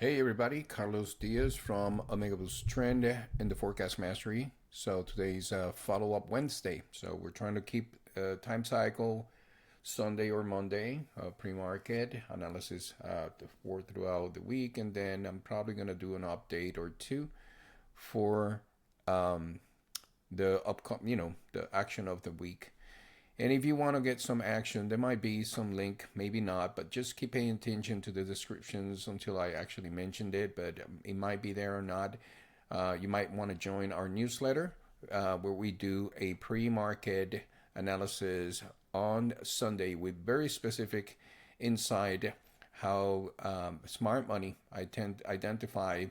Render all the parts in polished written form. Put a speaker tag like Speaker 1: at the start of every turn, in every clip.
Speaker 1: Hey everybody, Carlos Diaz from Omegavus Trend and the Forecast Mastery. So today's follow-up Wednesday. So we're trying to keep time cycle Sunday or Monday pre-market analysis for throughout the week, and then I'm probably gonna do an update or two for the upcoming, the action of the week. And if you want to get some action, there might be some link, maybe not, but just keep paying attention to the descriptions until I actually mentioned it, but it might be there or not. You might want to join our newsletter where we do a pre-market analysis on Sunday with very specific insight how smart money I tend to identify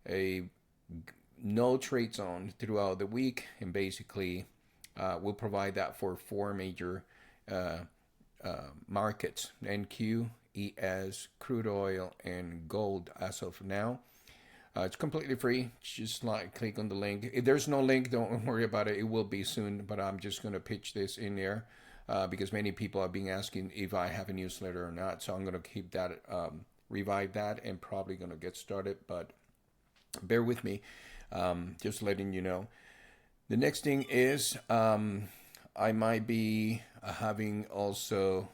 Speaker 1: a no trade zone throughout the week, and basically we'll provide that for four major uh, markets: NQ, ES, crude oil, and gold as of now. It's completely free. Just like click on the link. If there's no link, don't worry about it. It will be soon, but I'm just going to pitch this in there because many people have been asking if I have a newsletter or not. So I'm going to keep that, revive that, and probably going to get started. But bear with me, just letting you know. The next thing is I might be having also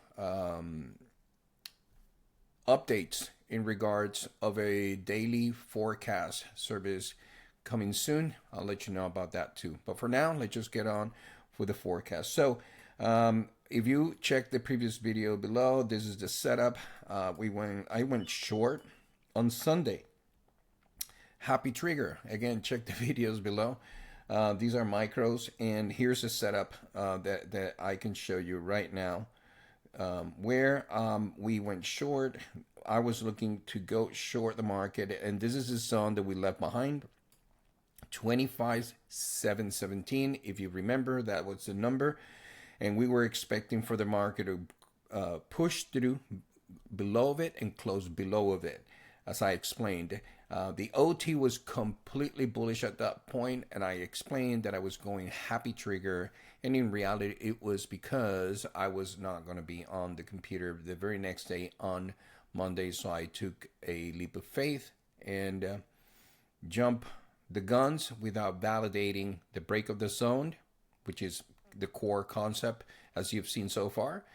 Speaker 1: updates in regards of a daily forecast service coming soon. I'll let you know about that too. But for now, let's just get on with the forecast. So if you check the previous video below, this is the setup. I went short on Sunday. Happy trigger. Again, check the videos below. These are micros, and here's a setup that I can show you right now where we went short. I was looking to go short the market, and this is the zone that we left behind, 25,717. If you remember, that was the number, and we were expecting for the market to push through below it and close below of it, as I explained. The OT was completely bullish at that point, and I explained that I was going happy trigger, and in reality it was because I was not going to be on the computer the very next day on Monday, so I took a leap of faith and jump the guns without validating the break of the zone, which is the core concept as you've seen so far,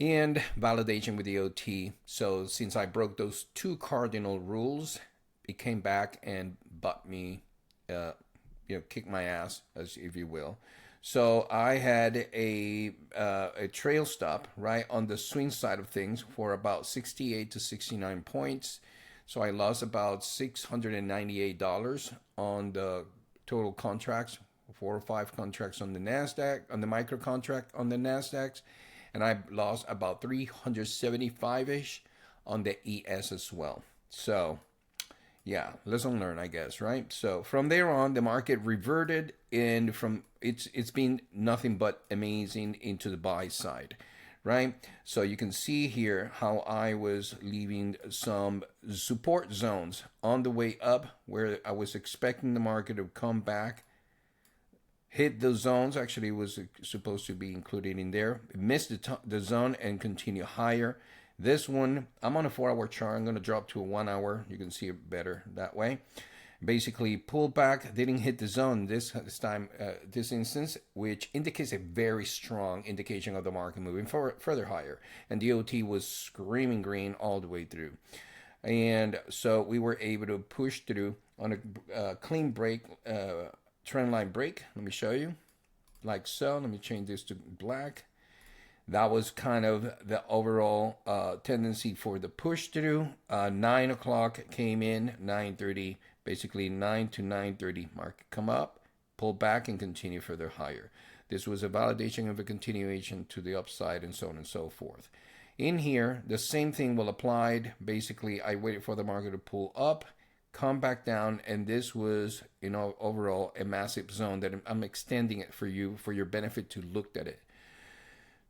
Speaker 1: and validation with the OT. So since I broke those two cardinal rules, it came back and butt me, kicked my ass, as if you will. So I had a trail stop right on the swing side of things for about 68 to 69 points. So I lost about $698 on the total contracts, 4 or 5 contracts on the NASDAQ, on the micro contract on the NASDAQs, and I lost about 375-ish on the ES as well. So yeah, lesson learned, I guess, right? So from there on, the market reverted, and from it's been nothing but amazing into the buy side, right? So you can see here how I was leaving some support zones on the way up where I was expecting the market to come back, hit the zones. Actually, it was supposed to be included in there. It missed the zone and continue higher. This one, I'm on a 4-hour chart. I'm going to drop to a 1 hour. You can see it better that way. Basically, pulled back, didn't hit the zone this time, this instance, which indicates a very strong indication of the market moving further higher. And the OT was screaming green all the way through. And so we were able to push through on a clean break, trend line break. Let me show you. Like so. Let me change this to black. That was kind of the overall tendency for the push through. 9 o'clock came in, 9:30, basically 9 to 9:30 market come up, pull back, and continue further higher. This was a validation of a continuation to the upside, and so on and so forth. In here, the same thing will apply. Basically, I waited for the market to pull up, come back down, and this was, overall a massive zone that I'm extending it for you for your benefit to look at it.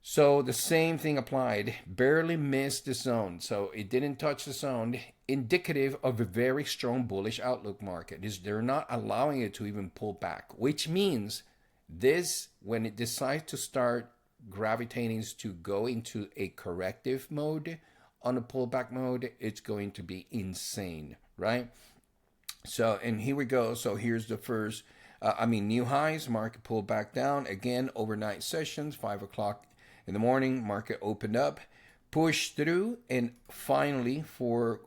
Speaker 1: So the same thing applied, barely missed the zone. So it didn't touch the zone, indicative of a very strong bullish outlook market. They're not allowing it to even pull back, which means this, when it decides to start gravitating to go into a corrective mode on the pullback mode, it's going to be insane, right? So, and here we go. So here's the first, new highs. Market pulled back down again. Overnight sessions, 5 o'clock in the morning. Market opened up, pushed through, and finally, for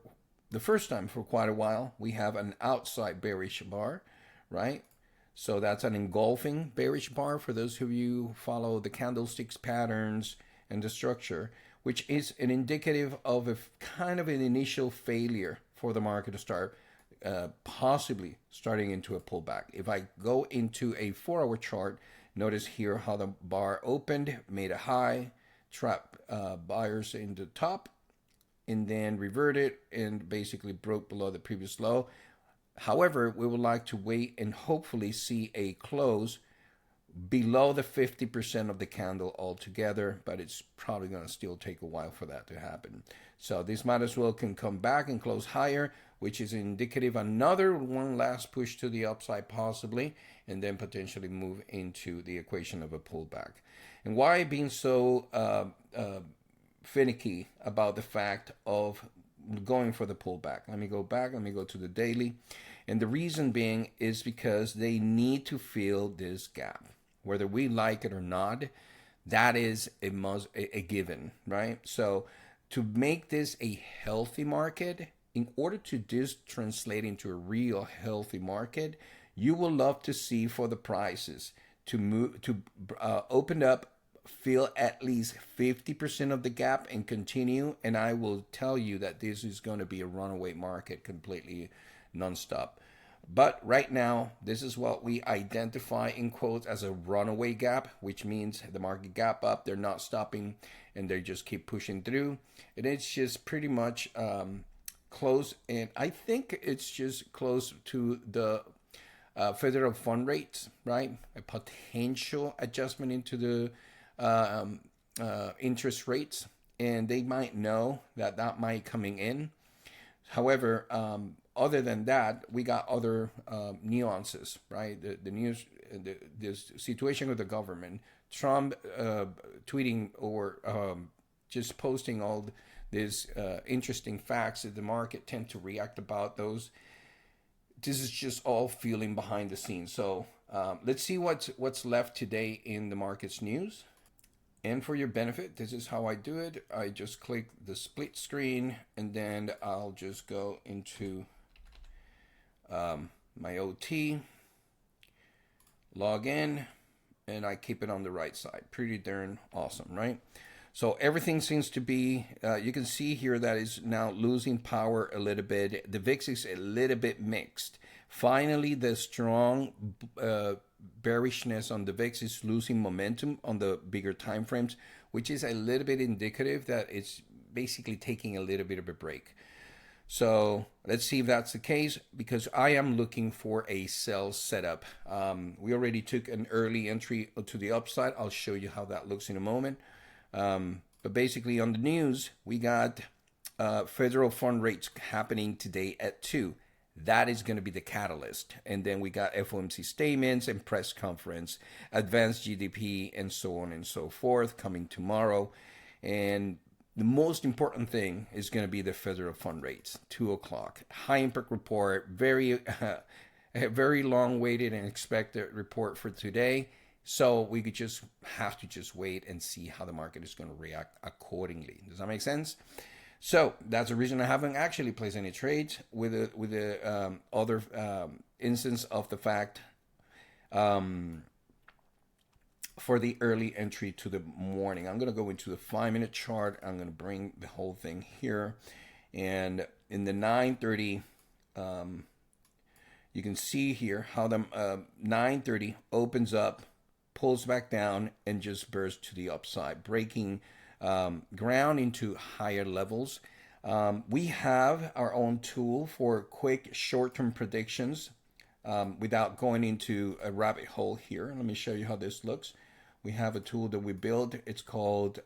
Speaker 1: the first time for quite a while, we have an outside bearish bar, right? So that's an engulfing bearish bar for those of you who follow the candlesticks patterns and the structure, which is an indicative of a kind of an initial failure for the market to start possibly starting into a pullback. If I go into a 4-hour chart, notice here how the bar opened, made a high, trapped buyers in the top, and then reverted and basically broke below the previous low. However, we would like to wait and hopefully see a close below the 50% of the candle altogether, but it's probably going to still take a while for that to happen. So this might as well can come back and close higher, which is indicative another one last push to the upside possibly, and then potentially move into the equation of a pullback. And why being so finicky about the fact of going for the pullback? Let me go back. Let me go to the daily. And the reason being is because they need to fill this gap. Whether we like it or not, that is a given, right? So to make this a healthy market, in order to this translate into a real healthy market, you will love to see for the prices to move to open up, fill at least 50% of the gap and continue. And I will tell you that this is going to be a runaway market completely nonstop. But right now, this is what we identify in quotes as a runaway gap, which means the market gap up, they're not stopping, and they just keep pushing through. And it's just pretty much close, and I think it's just close to the federal fund rates, right? A potential adjustment into the interest rates, and they might know that that might coming in. However, other than that, we got other nuances, right? The news, the situation with the government, Trump tweeting or just posting all these interesting facts that the market tend to react about those. This is just all feeling behind the scenes. So let's see what's left today in the market's news. And for your benefit, this is how I do it. I just click the split screen, and then I'll just go into my OT, log in, and I keep it on the right side. Pretty darn awesome, right? So everything seems to be, you can see here that is now losing power a little bit. The VIX is a little bit mixed. Finally, the strong bearishness on the VIX is losing momentum on the bigger time frames, which is a little bit indicative that it's basically taking a little bit of a break. So let's see if that's the case, because I am looking for a sell setup. We already took an early entry to the upside. I'll show you how that looks in a moment. But basically on the news, we got federal fund rates happening today at 2. That is going to be the catalyst. And then we got FOMC statements and press conference, advanced GDP, and so on and so forth coming tomorrow. And the most important thing is going to be the federal fund rates, 2 o'clock. High impact report, very long waited and expected report for today. So we could just have to just wait and see how the market is going to react accordingly. Does that make sense? So that's the reason I haven't actually placed any trades with the other instance of the fact for the early entry to the morning. I'm going to go into the 5-minute chart. I'm going to bring the whole thing here. And in the 9:30, you can see here how the 9:30 opens up, pulls back down, and just bursts to the upside, breaking ground into higher levels. We have our own tool for quick short-term predictions without going into a rabbit hole here. Let me show you how this looks. We have a tool that we built. It's called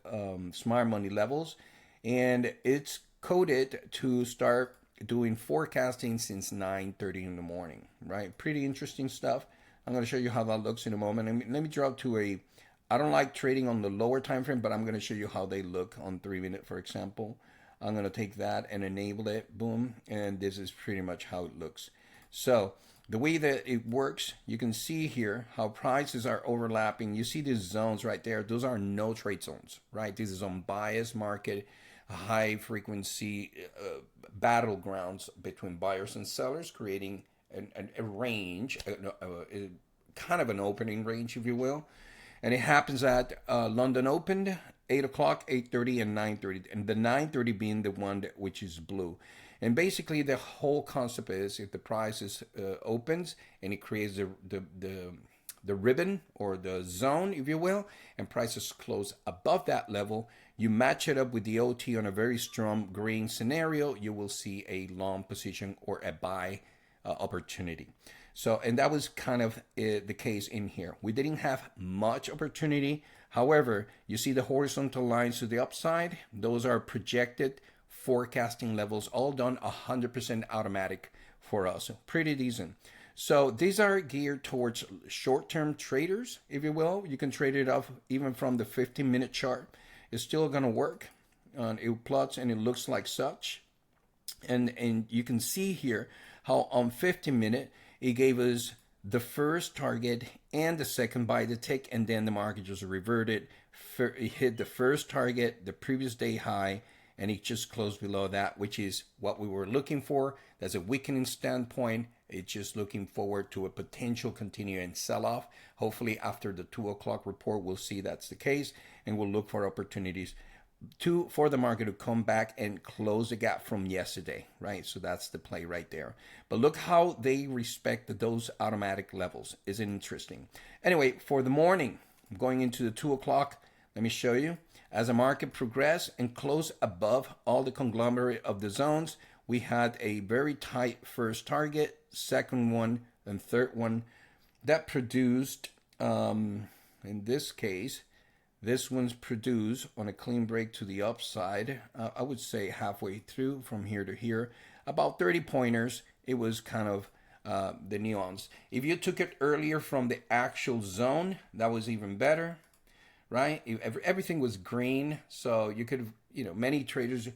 Speaker 1: Smart Money Levels, and it's coded to start doing forecasting since 9:30 in the morning, right? Pretty interesting stuff. I'm going to show you how that looks in a moment. And let me drop to I don't like trading on the lower time frame, but I'm going to show you how they look on 3-minute, for example. I'm going to take that and enable it. Boom. And this is pretty much how it looks. So the way that it works, you can see here how prices are overlapping. You see these zones right there. Those are no trade zones, right? This is on bias market, high frequency battlegrounds between buyers and sellers, creating a range, kind of an opening range, if you will. And it happens at London opened 8 o'clock, 8:30, and 9:30, and the 9:30 being the one which is blue. And basically, the whole concept is if the price is opens and it creates the ribbon or the zone, if you will, and prices close above that level, you match it up with the OT on a very strong green scenario, you will see a long position or a buy opportunity. So, and that was kind of the case in here. We didn't have much opportunity. However, you see the horizontal lines to the upside. Those are projected forecasting levels, all done 100% automatic for us. Pretty decent. So these are geared towards short-term traders, if you will. You can trade it off even from the 15-minute chart. It's still going to work. It plots and it looks like such. And you can see here how on 15-minute, it gave us the first target and the second by the tick, and then the market just reverted. It hit the first target, the previous day high, and it just closed below that, which is what we were looking for. That's a weakening standpoint. It's just looking forward to a potential continuing sell-off. Hopefully after the 2 o'clock report, we'll see that's the case, and we'll look for opportunities for the market to come back and close the gap from yesterday, right? So that's the play right there. But look how they respect those automatic levels. Isn't interesting? Anyway, for the morning, going into the 2 o'clock, let me show you. As the market progressed and closed above all the conglomerate of the zones, we had a very tight first target, second one, and third one that produced, in this case, this one's produced on a clean break to the upside. I would say halfway through from here to here, about 30 pointers. It was kind of the nuance. If you took it earlier from the actual zone, that was even better, right? Everything was green, so you could, many traders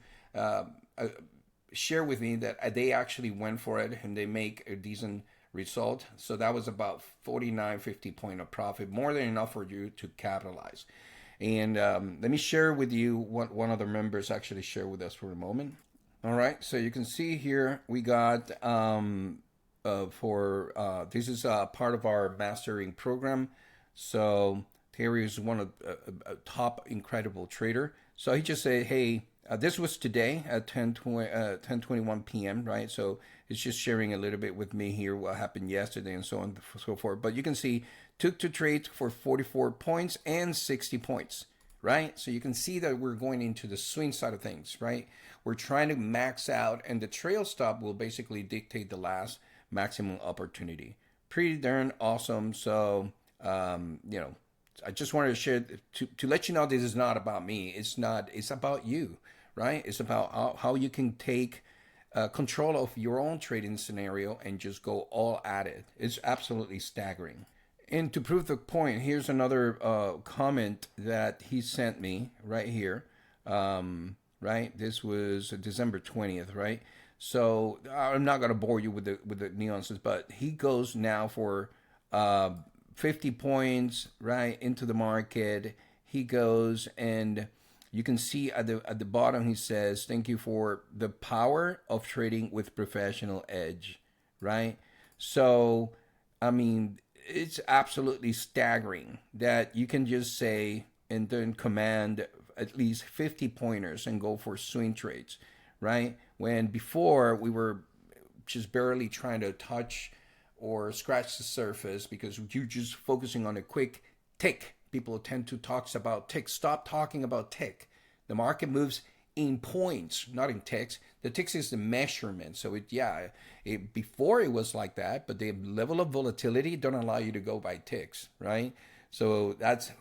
Speaker 1: share with me that they actually went for it and they make a decent result. So that was about 49, 50 point of profit, more than enough for you to capitalize. And let me share with you what one of the members actually shared with us for a moment. All right, so you can see here we got this is part of our mastering program. So Terry is one of a top incredible trader. So he just said, hey, this was today at 10:21 p.m., right? So it's just sharing a little bit with me here what happened yesterday and so on and so forth. But you can see, took two trades for 44 points and 60 points, right? So you can see that we're going into the swing side of things, right? We're trying to max out, and the trail stop will basically dictate the last maximum opportunity. Pretty darn awesome. So, I just wanted to share to let you know this is not about me. It's about you, right? It's about how you can take control of your own trading scenario and just go all at it. It's absolutely staggering. And to prove the point, here's another comment that he sent me right here. Right, this was December 20th, right? So I'm not gonna bore you with the nuances, but he goes now for 50 points right into the market. He goes, and you can see at the bottom he says, "Thank you for the power of trading with professional edge," right? So I mean, it's absolutely staggering that you can just say and then command at least 50 pointers and go for swing trades, right? When before we were just barely trying to touch or scratch the surface because you're just focusing on a quick tick. People tend to talk about ticks. Stop talking about tick. The market moves in points, not in ticks. The ticks is the measurement. So before it was like that, but the level of volatility don't allow you to go by ticks, right? So that's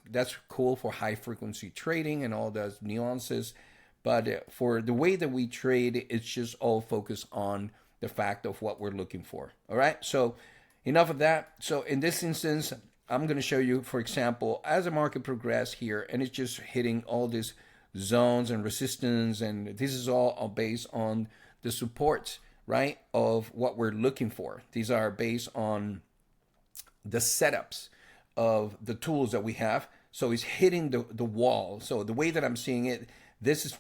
Speaker 1: cool for high frequency trading and all those nuances. But for the way that we trade, it's just all focused on the fact of what we're looking for. All right. So enough of that. So in this instance, I'm going to show you, for example, as the market progressed here, and it's just hitting all these zones and resistance, and this is all based on the supports, right, of what we're looking for. These are based on the setups of the tools that we have. So it's hitting the wall. So the way that I'm seeing it,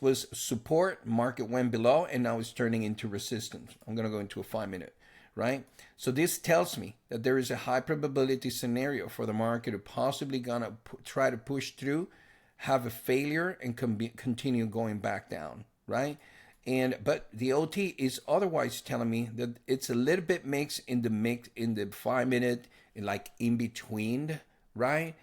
Speaker 1: was support, market went below, and now it's turning into resistance. I'm going to go into a 5-minute, right? So this tells me that there is a high probability scenario for the market to possibly gonna try to push through, have a failure, and continue going back down, right? But the OT is otherwise telling me that it's a little bit mixed in the 5-minute, like in between, right?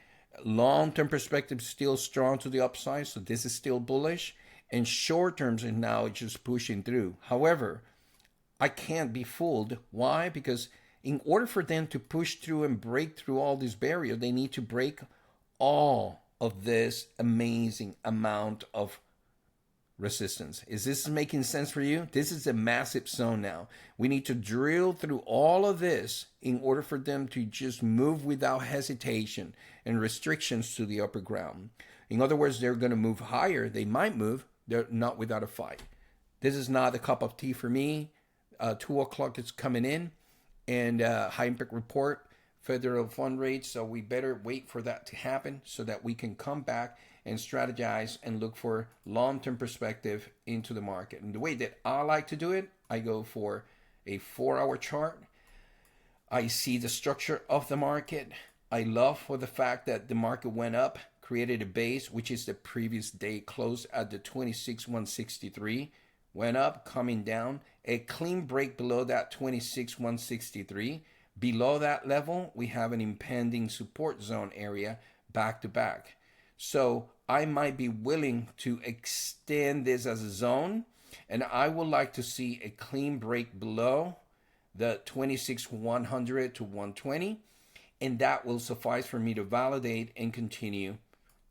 Speaker 1: Long-term perspective is still strong to the upside, so this is still bullish. And short terms and now it's just pushing through. However, I can't be fooled. Why? Because in order for them to push through and break through all these barriers, they need to break all of this amazing amount of resistance. Is this making sense for you? This is a massive zone now. We need to drill through all of this in order for them to just move without hesitation and restrictions to the upper ground. In other words, they're going to move higher. They might move. They're not without a fight. This is not a cup of tea for me. 2 o'clock is coming in, and high impact report, federal fund rates. So we better wait for that to happen so that we can come back and strategize and look for long-term perspective into the market. And the way that I like to do it, I go for a 4-hour chart. I see the structure of the market. I love for the fact that the market went up, created a base, which is the previous day close at the 26,163, went up, coming down, a clean break below that 26,163. Below that level, we have an impending support zone area back to back. So I might be willing to extend this as a zone, and I would like to see a clean break below the 26,100 to 120, and that will suffice for me to validate and continue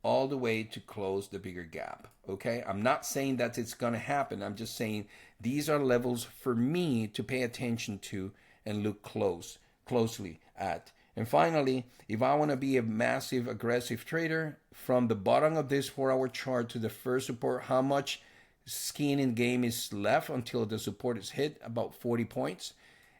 Speaker 1: all the way to close the bigger gap. Okay, I'm not saying that it's going to happen. I'm just saying these are levels for me to pay attention to and look closely at. And finally, if I want to be a massive aggressive trader, from the bottom of this 4-hour chart to the first support, how much skin in game is left until the support is hit? About 40 points.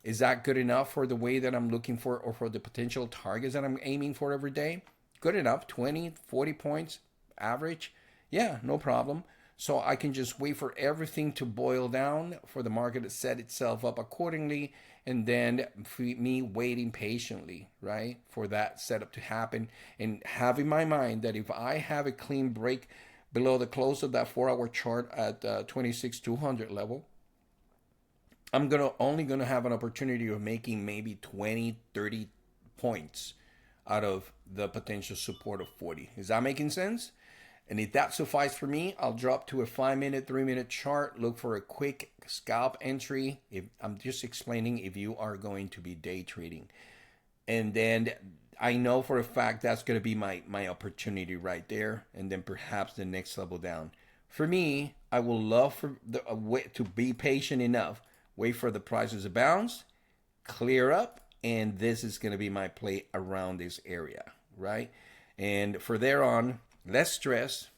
Speaker 1: Is that good enough for the way that I'm looking for, or for the potential targets that I'm aiming for every day? Good enough, 20, 40 points average. Yeah, no problem. So I can just wait for everything to boil down, for the market to set itself up accordingly, and then me waiting patiently, right, for that setup to happen, and have in my mind that if I have a clean break below the close of that 4-hour chart at 26,200 level, I'm only gonna have an opportunity of making maybe 20, 30 points out of the potential support of 40. Is that making sense? And if that suffices for me, I'll drop to a 5-minute, 3-minute chart, look for a quick scalp entry. If I'm just explaining if you are going to be day trading. And then I know for a fact that's going to be my opportunity right there. And then perhaps the next level down. For me, I will love for to be patient enough, wait for the prices to bounce, clear up, and this is going to be my play around this area, right? And for there on, less stress,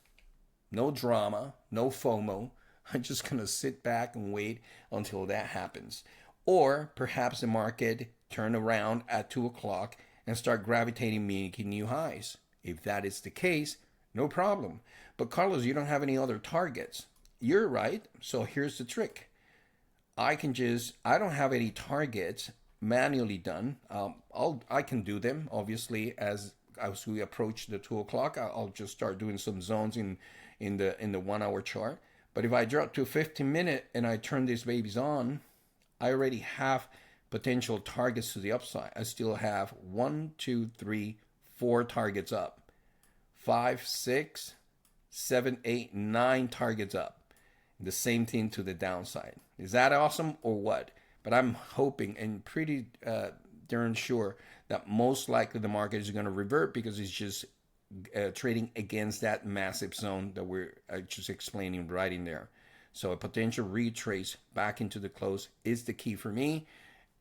Speaker 1: no drama, no FOMO. I'm just going to sit back and wait until that happens. Or perhaps the market turn around at 2 o'clock and start gravitating, making new highs. If that is the case, no problem. But Carlos, you don't have any other targets. You're right. So here's the trick. I don't have any targets manually done. I can do them, obviously, as we approach the 2 o'clock. I'll just start doing some zones in the 1-hour chart. But if I drop to a 15-minute and I turn these babies on, I already have potential targets to the upside. I still have 1, 2, 3, 4 targets up, 5, 6, 7, 8, 9 targets up. The same thing to the downside. Is that awesome or what? But I'm hoping and pretty darn sure that most likely the market is going to revert, because it's just trading against that massive zone that we're just explaining right in there. So a potential retrace back into the close is the key for me,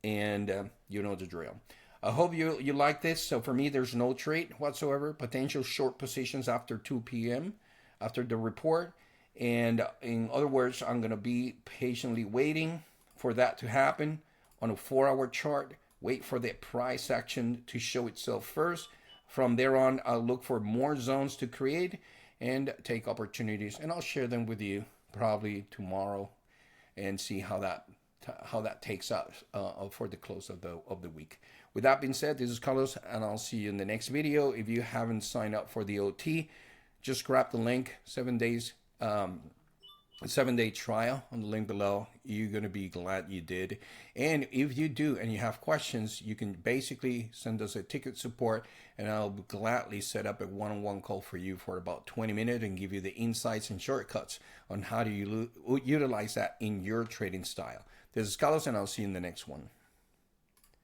Speaker 1: and you know the drill. I hope you like this. So for me, there's no trade whatsoever. Potential short positions after 2 p.m., after the report. And in other words, I'm going to be patiently waiting for that to happen on a 4-hour chart. Wait for the price action to show itself first. From there on, I'll look for more zones to create and take opportunities, and I'll share them with you probably tomorrow and see how that takes out for the close of the week. With that being said, this is Carlos, and I'll see you in the next video. If you haven't signed up for the OT, just grab the link. 7 days, a 7-day trial on the link below. You're going to be glad you did. And if you do and you have questions, you can basically send us a ticket support, and I'll gladly set up a one-on-one call for you for about 20 minutes and give you the insights and shortcuts on how to utilize that in your trading style. This is Carlos, and I'll see you in the next one.